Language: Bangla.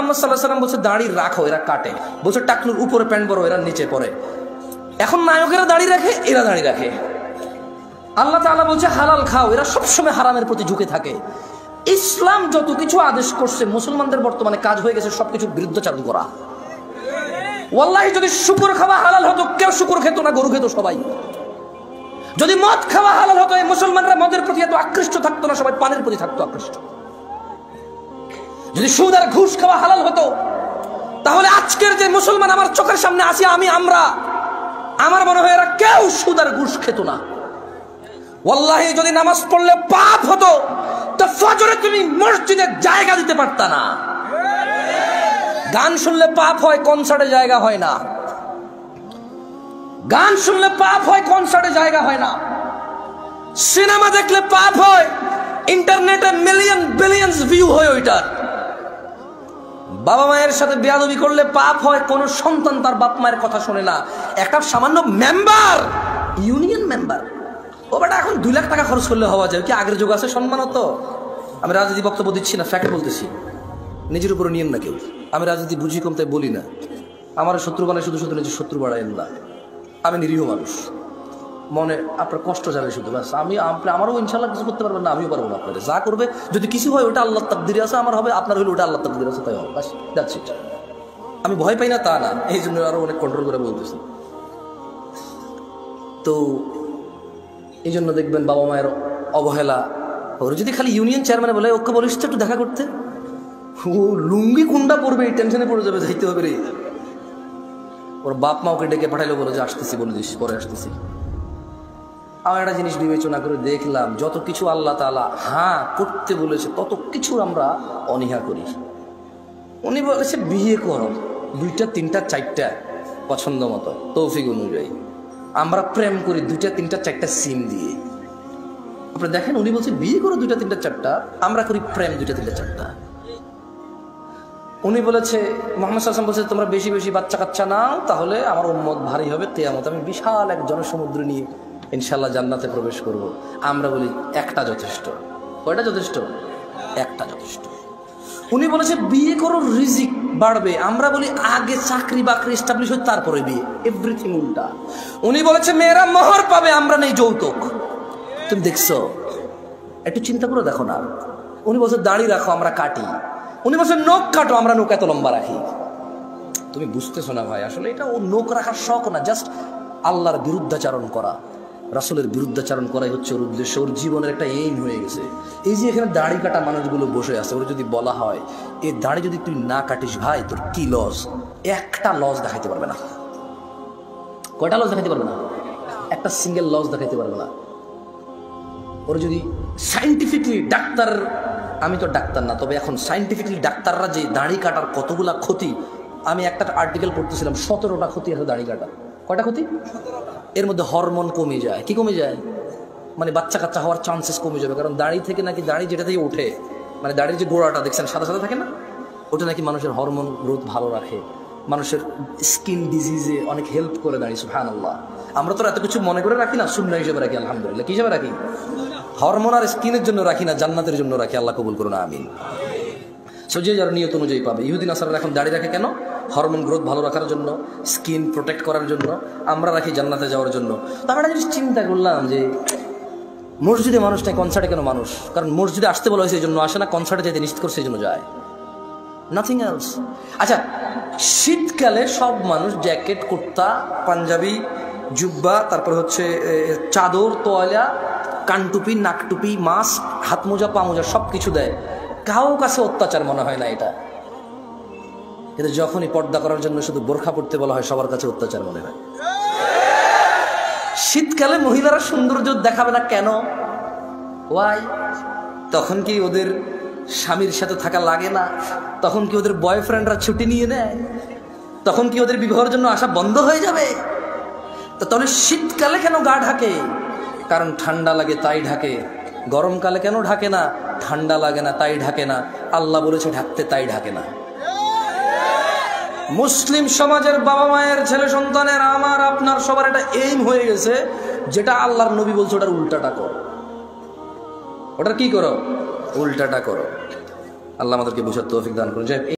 মুহাম্মদ সাল্লাল্লাহু আলাইহি ওয়াসাল্লাম বলছে দাড়ি রাখো, এরা কাটে। বলছে টাকনুর উপরে প্যান্ট পরো, এরা নিচে পরে। এখন নায়কেরা দাড়ি রাখে, এরা দাড়ি রাখে। আল্লাহ তাআলা বলছে হালাল খাও, এরা সবসময় হারামের প্রতি ঝুঁকে থাকে। ইসলাম যত কিছু আদেশ করছে, মুসলমানদের বর্তমানে কাজ হয়ে গেছে সবকিছুর বিরুদ্ধাচরণ করা। ওয়াল্লাহি যদি শুকর খাওয়া হালাল হতো, কেউ শুকর খেত না, গরু খেত সবাই। যদি মদ খাওয়া হালাল হতো, এই মুসলমানরা মদের প্রতি এত আকৃষ্ট থাকতো না, সবাই পানের প্রতি থাকতো আকৃষ্ট। যদি সুদ আর ঘুষ খাওয়া হালাল হতো, তাহলে আজকের যে মুসলমান আমার চোখের সামনে আসি আমার মনে হয় এরা কেউ সুদ আর ঘুষ খেত না। ওয়াল্লাহি যদি নামাজ পড়লে পাপ হতো, তো ফজরে তুমি মসজিদে জায়গা দিতে পারতা না। গান শুনলে পাপ হয়, কনসার্টে জায়গা হয় না। গান শুনলে পাপ হয়, কনসার্টে জায়গা হয় না। সিনেমা দেখলে পাপ হয়, ইন্টারনেটে মিলিয়ন বিলিয়ন্স ভিউ হয় ওইটার। বাবা মায়ের সাথে বেয়াদবি করলে পাপ হয়, কোন সন্তান তার বাপ মায়ের কথা শোনে না। একটা সামান্য মেম্বার, ইউনিয়ন মেম্বার, ও বেটা এখন 2 লাখ টাকা খরচ করলে হওয়া যায় কি? আগের যুগ আছে সম্মান হতো। আমি রাজনীতি বক্তব্য দিচ্ছি না, ফ্যাক্ট বলতেছি। নিজের উপরে নিয়েন না কেউ। আমি রাজনীতি বুঝি কম, তাই বলি না। আমার শত্রু বানায় শুধু শুধু নিজের শত্রু বাড়াইন না। আমি নিরীহ মানুষ, মনে আপনার কষ্ট যাবে শুধু, ব্যাস। আমারও ইনশাল্লাহ কিছু করতে পারবেন না, আমিও পারবো না। আপনাদের যা করবে, যদি কিছু হয় ওটা আল্লাহর তাকদীরে আছে, আমার হবে, আপনার হলে ওটা আল্লাহর তাকদীরে আছে, তাই হবে, ব্যাস, দ্যাটস ইট। আমি ভয় পাই না তা না, এই জন্য আরো অনেক কন্ট্রোল করে বলতেছি। তো এই জন্য দেখবেন বাবা মায়ের অবহেলা। ওর যদি খালি ইউনিয়ন চেয়ারম্যানে বলে ওকে বলিস তো একটু দেখা করতে, ও লুঙ্গি কুন্ডা পড়বে, এই টেনশনে পড়ে যাবে, যাইতে হবে রে। ওর বাপ মা ওকে ডেকে পাঠাইলো, বলে যে আসতেছি, বলে দিস পরে আসতেছি। আমার একটা জিনিস বিবেচনা করে দেখলাম, যত কিছু আল্লাহ তাআলা হ্যাঁ করতে বলেছে তত কিছুর আমরা অনীহা করি। উনি বলেছে বিয়ে করো, 2টা 3টা 4টা পছন্দ মতো তৌফিক অনুযায়ী। আমরা প্রেম করি 2টা 3টা 4টা সিম দিয়ে। আপনি দেখেন, উনি বলছে বিয়ে করো 2টা 3টা 4টা, আমরা করি প্রেম 2টা 3টা 4টা। উনি বলেছে, মুহাম্মদ সাল্লাল্লাহু আলাইহি ওয়াসাল্লাম বলেছে তোমরা বেশি বেশি বাচ্চা কাচ্চা নাও, তাহলে আমার উম্মত ভারী হবে, কিয়ামত আমি বিশাল এক জনসমুদ্র নিয়ে ইনশাআল্লাহ জান্নাতে প্রবেশ করব। আমরা বলি একটা যথেষ্ট। কয়টা যথেষ্ট? একটা যথেষ্ট। উনি বলেছে বিয়ে করো রিজিক বাড়বে, আমরা বলি আগে চাকরি বাকরি এস্টাবলিশ হয় তারপরে বিয়ে। এভরিথিং উল্টা। উনি বলেছে মেয়েরা মোহর পাবে, আমরা নেই যৌতুক। তুমি দেখছো? একটু চিন্তা করে দেখো না। উনি বলছে দাড়ি রাখো, আমরা কাটি। উনি বলছে নখ কাটো, আমরা নখ এত লম্বা রাখি। তুমি বুঝতেছো না ভাই, আসলে এটা ও নখ রাখার শখ না, জাস্ট আল্লাহর বিরুদ্ধাচারণ করা, রাসূলের বিরুদ্ধাচারণ করাই হচ্ছে ওর উদ্দেশ্য। ওর জীবনের একটা এইম হয়ে গেছে। এই যে এখানে দাড়ি কাটা মানুষগুলো বসে আছে, ওর যদি বলা হয় এই দাড়ি যদি তুই না কাটিস ভাই তোর কি লস, একটা লস দেখাইতে পারবে না। কয়টা লস দেখাইতে পারবে না? একটা সিঙ্গেল লস দেখাইতে পারবে না। ওর যদি সাইন্টিফিকলি ডাক্তার, আমি তো ডাক্তার না, তবে এখন সাইন্টিফিকলি ডাক্তাররা যে দাড়ি কাটার কতগুলা ক্ষতি, আমি একটা আর্টিকেল পড়তেছিলাম, 17টা ক্ষতি আছে দাড়ি কাটা। কয়টা ক্ষতি? এর মধ্যে হরমোন কমে যায়। কি কমে যায়? মানে বাচ্চা কাচ্চা হওয়ার চান্সেস কমে যাবে। কারণ দাড়ি থেকে নাকি, দাড়ি যেটা থেকে ওঠে, মানে দাড়ির যে গোড়াটা দেখছেন সাদা সাদা থাকে না, ওটা নাকি মানুষের হরমোন গ্রোথ ভালো রাখে, মানুষের স্কিন ডিজিজে অনেক হেল্প করে দাঁড়িয়ে। সুবহানাল্লাহ। আমরা তো এত কিছু মনে করে রাখি না, সুন্নাহ হিসেবে রাখি। আলহামদুলিল্লাহ। কি হিসেবে রাখি? হরমোন আর স্কিনের জন্য রাখি না, জান্নাতের জন্য রাখি। আল্লাহ কবুল করুন, আমিন। যে যারা নিয়ত অনুযায়ী পাবে। ইহুদি নাসারারা এখন দাড়ি রাখে কেন? হরমোন গ্রোথ ভালো রাখার জন্য, স্কিন প্রোটেক্ট করার জন্য। আমরা রাখি জান্নাতে যাওয়ার জন্য। তো আমরা জিনিস চিন্তা করলাম যে মসজিদে মানুষ নাই, কনসার্টে কেন মানুষ? কারণ মসজিদে আসতে বলা হয়েছে এই জন্য আসে না, কনসার্টে যেতে নিশ্চিত করছে এই জন্য যায়, নাথিং এলস। আচ্ছা, শীতকালে সব মানুষ জ্যাকেট, কুর্তা, পাঞ্জাবি, জুব্বা, তারপর হচ্ছে চাদর, তোয়ালা, কানটুপি, নাকটুপি, মাস্ক, হাত মোজা, পা মোজা সব কিছু দেয়। কাউ কাছে অত্যাচার মনে হয় না এটা। কিন্তু যখনই পর্দা করার জন্য শুধু বোরখা পড়তে বলা হয়, সবার কাছে অত্যাচার মনে হয়। শীতকালে মহিলারা সৌন্দর্য দেখাবে না কেন? ওয়াই? তখন কি ওদের স্বামীর সাথে থাকা লাগে না? তখন কি ওদের বয়ফ্রেন্ডরা ছুটি নিয়ে নেয়? তখন কি ওদের বিবাহের জন্য আসা বন্ধ হয়ে যাবে? তো তাহলে শীতকালে কেন গা ঢাকে? কারণ ঠান্ডা লাগে তাই ঢাকে। গরমকালে কেন ঢাকে না? ঠান্ডা লাগে না তাই ঢাকে না। আল্লাহ বলেছে ঢাকতে, তাই ঢাকে না। মুসলিম সমাজের বাবা মায়ের, ছেলে সন্তানের, আমার আপনার সবার একটা এইম হয়ে গেছে, যেটা আল্লাহর নবী বলছে ওটার উল্টাটা করো। ওটার কি করো? উল্টাটা করো। আল্লাহ আমাদেরকে বুঝার তৌফিক দান করুন।